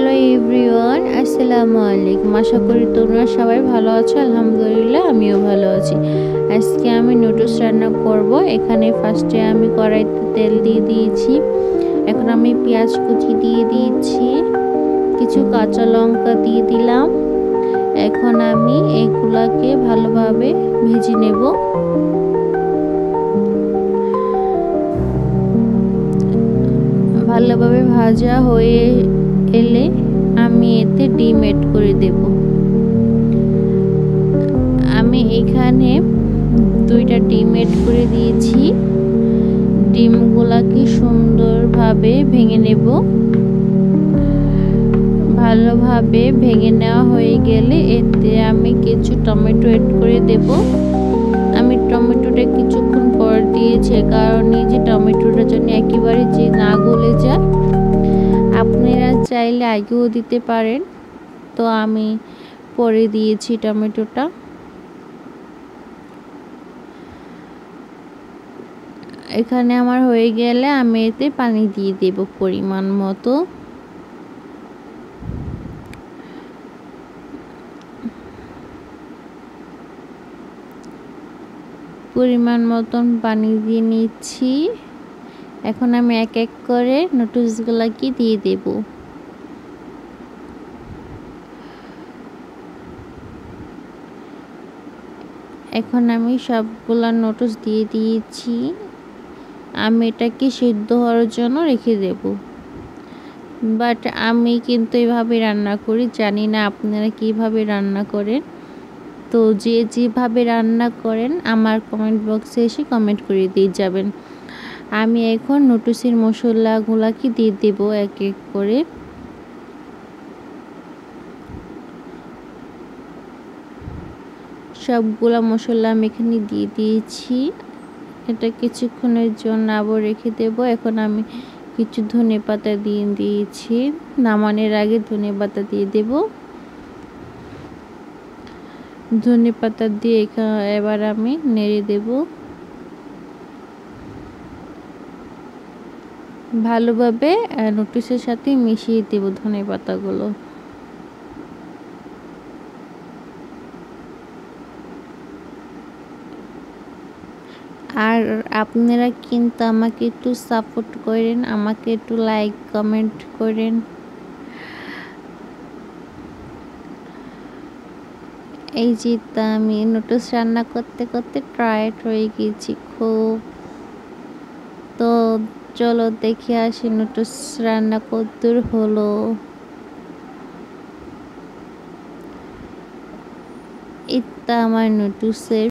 Hello everyone, আসসালামু আলাইকুম। আশা করি তোমরা সবাই ভালো আছো। আলহামদুলিল্লাহ আমিও ভালো আছি। আজকে আমি নুডলস রান্না করব। এখানে ফার্স্টে আমি কড়াইতে তেল দিয়ে দিয়েছি। এখন আমি পেঁয়াজ কুচি দিয়ে দিয়েছি, কিছু কাঁচা লঙ্কা দিয়ে দিলাম। এখন আমি এগুলাকে ভালোভাবে ভেজে নেব। ভালোভাবে ভাজা হয়ে এলে আমি এতে ডিম এড করে দেব। আমি এখানে 2টা ডিম এড করে দিয়েছি। ডিমগুলাকে সুন্দরভাবে ভেঙে নেব। ভালোভাবে ভেঙে নেওয়া হয়ে গেলে এতে আমি কিছু টমেটো এড করে দেব। আমি টমেটোটা কিছুক্ষণ পর দিয়েছি, কারণ এই যে টমেটোটা যেন একেবারে যে না গলে যায়। আপনারা চাইলে আগেও দিতে পারেন, তো আমি পরে দিয়েছি টমেটোটা। এখানে আমার হয়ে গেলে আমি এতে পানি দিয়ে দেব পরিমাণ মতো। পরিমাণ মতন পানি দিয়ে নিচ্ছি। এখন আমি এক এক করে নুডলসগুলোকে দিয়ে দেব। এখন আমি সবগুলা নুডলস দিয়ে দিয়েছি। আমি এটাকে সিদ্ধ হওয়ার জন্য রেখে দেব। বাট আমি কিন্তু এভাবে রান্না করি, জানি না আপনারা কিভাবে রান্না করেন। তো যে যেভাবে রান্না করেন আমার কমেন্ট বক্সে এসে কমেন্ট করে দিয়ে যাবেন। আমি এখন নুডলসের মশলাগুলোকে দিয়ে দেব এক এক করে। সবগুলা মশলা আমি এখানে দিয়ে দিয়েছি। এটা কিছুক্ষণের জন্য আবার রেখে দেব। এখন আমি কিছু ধনেপাতা দিয়ে দিয়েছি। নামানোর আগে ধনেপাতা দিয়ে দেব। ধনেপাতা দিয়ে এবার আমি নেড়ে দেব। ভালোভাবে নুডলসের সাথে মিশিয়ে দেব ধনেপাতাগুলো। আর আপনারা কিন্তু আমাকে একটু সাপোর্ট করেন, আমাকে একটু লাইক কমেন্ট করেন। এই যে আমি নুডলস রান্না করতে করতে টায়ার্ড হয়ে গেছি খুব। তো চলো দেখে আসি নুডলস রান্না কতদূর হলো। এটা আমার নুডলসের